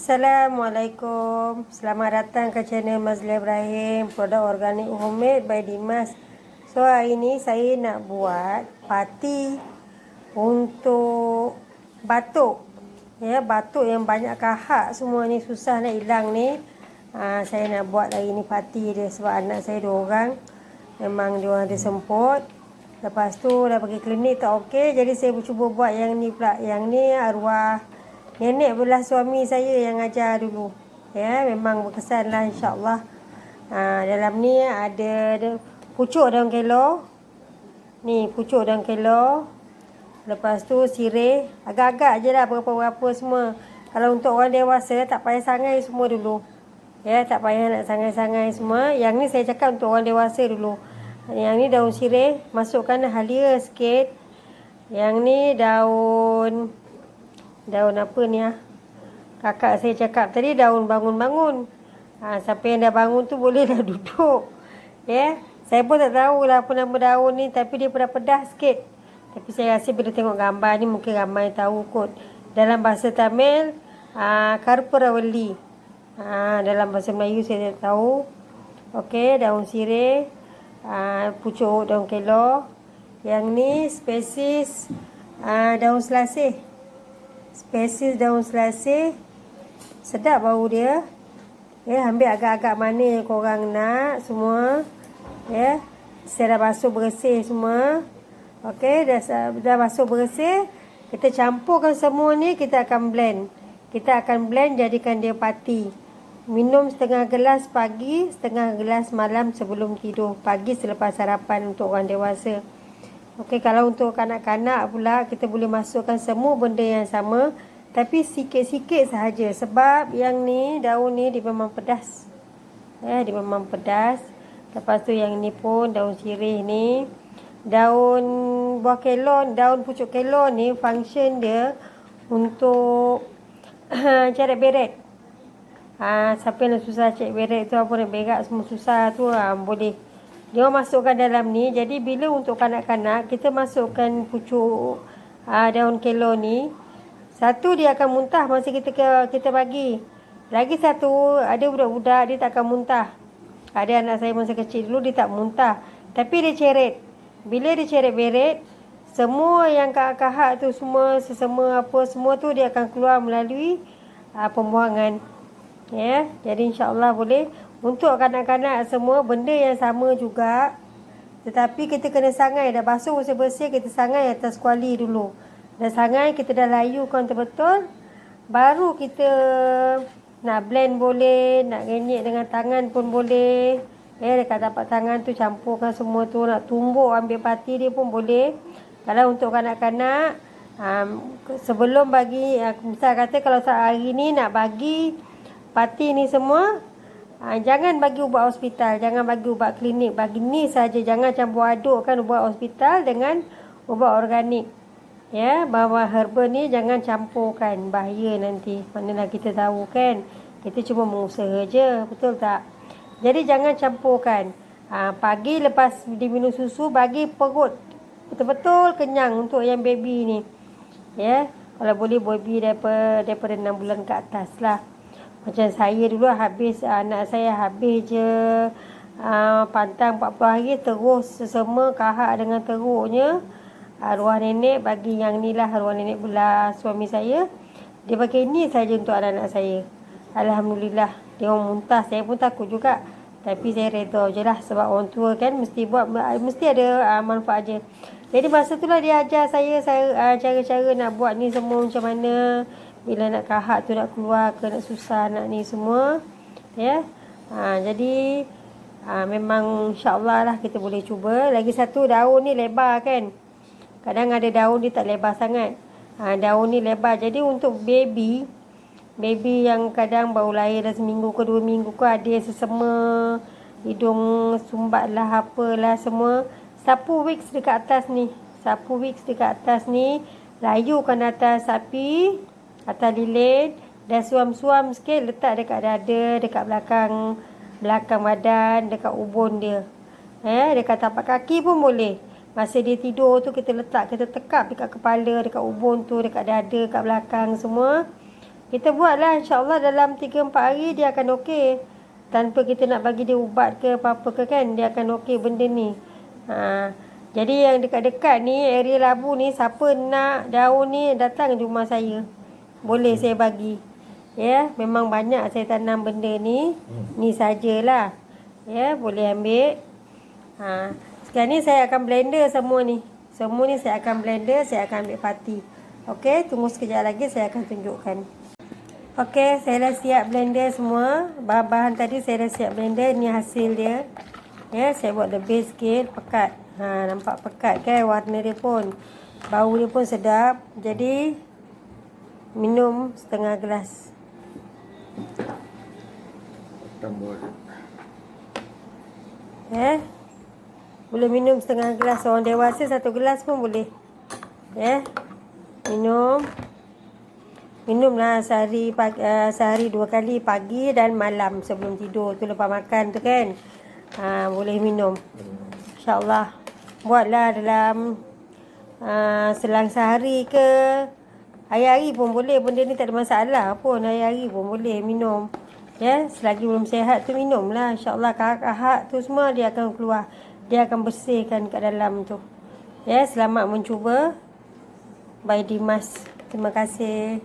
Assalamualaikum. Selamat datang ke channel Mazlia Ibrahim, produk organik homemade by Dimas. So hari ni saya nak buat parti untuk batuk. Ya, batuk yang banyak kahak semua ni, susah nak hilang ni. Saya nak buat hari ni parti dia sebab anak saya 2 orang. Memang dia orang ada semput. Lepas tu dah pergi klinik tak okey, jadi saya cuba buat yang ni pula. Yang ni arwah nenek belah suami saya yang ajar dulu. Ya, memang berkesan lah insyaAllah. Dalam ni ada pucuk daun kelor. Ni pucuk daun kelor. Lepas tu sirih. Agak-agak je lah berapa-berapa semua. Kalau untuk orang dewasa tak payah sangai semua dulu. Ya, tak payah nak sangai-sangai semua. Yang ni saya cakap untuk orang dewasa dulu. Yang ni daun sirih. Masukkan halia sikit. Yang ni daun apa ni kakak saya cakap tadi, daun bangun-bangun. Siapa yang dah bangun tu bolehlah duduk. Ya, saya pun tak tahulah apa nama daun ni, tapi dia pedas-pedas sikit. Tapi saya rasa bila tengok gambar ni mungkin ramai tahu kot. Dalam bahasa Tamil Karpurawali. Dalam bahasa Melayu saya tak tahu. Okey, daun sirih, pucuk daun kelor. Yang ni spesies daun selasih. Spesies daun selasih. Sedap bau dia. Ya, ambil agak-agak mana korang nak semua. Ya, saya dah basuh bersih semua. Okey, dah basuh bersih. Kita campurkan semua ni, kita akan blend. Kita akan blend jadikan dia parti. Minum setengah gelas pagi, setengah gelas malam sebelum tidur. Pagi selepas sarapan untuk orang dewasa. Okey, kalau untuk kanak-kanak pula, kita boleh masukkan semua benda yang sama, tapi sikit-sikit sahaja. Sebab yang ni, daun ni dia memang pedas. Dia memang pedas. Lepas tu yang ni pun daun sirih ni. Daun buah kelor, daun pucuk kelor ni function dia untuk cari beret. Siapa yang susah cari beret tu, apa nak berak semua susah tu, boleh dia masukkan dalam ni. Jadi bila untuk kanak-kanak, kita masukkan pucuk daun kelor ni. Satu, dia akan muntah masa kita bagi. Lagi satu, ada budak-budak dia tak akan muntah. Ada anak saya masa kecil dulu, dia tak muntah, tapi dia ceret. Bila dia ceret beret, semua yang kahak-kahak tu semua, sesama apa semua tu, dia akan keluar melalui pembuangan. Ya, jadi insyaAllah boleh. Untuk kanak-kanak semua benda yang sama juga. Tetapi kita kena sangai. Dah basuh bersih-bersih, kita sangai atas kuali dulu. Dah sangai, kita dah layukan betul-betul. Baru kita nak blend boleh, nak renyek dengan tangan pun boleh. Dekat tapak tangan tu campurkan semua tu. Nak tumbuk ambil parti dia pun boleh. Kalau untuk kanak-kanak, sebelum bagi, misal kata kalau hari ni nak bagi parti ni semua, jangan bagi ubat hospital, jangan bagi ubat klinik, bagi ni saja. Jangan campur adukkan ubat hospital dengan ubat organik. Ya, bawa herba ni jangan campurkan, bahaya nanti. Manalah kita tahu kan, kita cuma mengusaha je, betul tak? Jadi jangan campurkan. Pagi lepas diminum susu, bagi perut betul-betul kenyang untuk yang baby ni. Ya, kalau boleh baby daripada 6 bulan ke atas lah. Macam saya dulu anak saya habis je pantang 40 hari, terus sesama kahak dengan teruknya. Arwah nenek bagi yang ni lah, arwah nenek belah suami saya. Dia pakai ni saja untuk anak-anak saya. Alhamdulillah, dia orang muntah. Saya pun takut juga, tapi saya reda je lah. Sebab orang tua kan mesti ada manfaat je. Jadi masa tu lah dia ajar saya cara-cara nak buat ni semua macam mana. Bila nak kahak tu nak keluar ke, nak susah nak ni semua. Ya. Jadi memang insyaAllah lah kita boleh cuba. Lagi satu, daun ni lebar kan. Kadang ada daun dia tak lebar sangat. Daun ni lebar. Jadi untuk baby yang kadang baru lahir dah seminggu ke 2 minggu ke, ada yang sesama hidung sumbat lah apalah semua. Sapu Vicks dekat atas ni. Sapu Vicks dekat atas ni. Layukan atas sapi, atas lilin, dan suam-suam sikit, letak dekat dada, dekat belakang badan, dekat ubun dia. Dekat tapak kaki pun boleh. Masa dia tidur tu kita letak, kita tekap dekat kepala, dekat ubun tu, dekat dada, dekat belakang semua. Kita buatlah, insyaAllah dalam 3-4 hari dia akan okey. Tanpa kita nak bagi dia ubat ke apa-apa ke kan, dia akan okey benda ni. Jadi yang dekat-dekat ni, area Labu ni, siapa nak daun ni datang di rumah saya. Boleh saya bagi. Ya, memang banyak saya tanam benda ni. Ni sajalah. Ya, boleh ambil. Sekarang ni saya akan blender semua ni. Semua ni saya akan blender, saya akan ambil pati. Okey, tunggu sekejap lagi saya akan tunjukkan. Okey, saya dah siap blender semua. Bahan-bahan tadi saya dah siap blender. Ni hasil dia. Ya, saya buat lebih sikit, pekat. Nampak pekat kan warna dia pun. Bau dia pun sedap. Jadi minum setengah gelas. Ya. Boleh minum setengah gelas. Orang dewasa 1 gelas pun boleh. Ya. Minumlah sehari 2 kali, pagi dan malam sebelum tidur tu, lepas makan tu kan. Boleh minum. InsyaAllah. Buatlah dalam selang sehari ke hari-hari pun boleh. Benda ni tak ada masalah pun. Hari-hari pun boleh minum. Ya, selagi belum sihat tu minumlah. InsyaAllah kahak tu semua dia akan keluar. Dia akan bersihkan kat dalam tu. Ya, selamat mencuba. By Dimas. Terima kasih.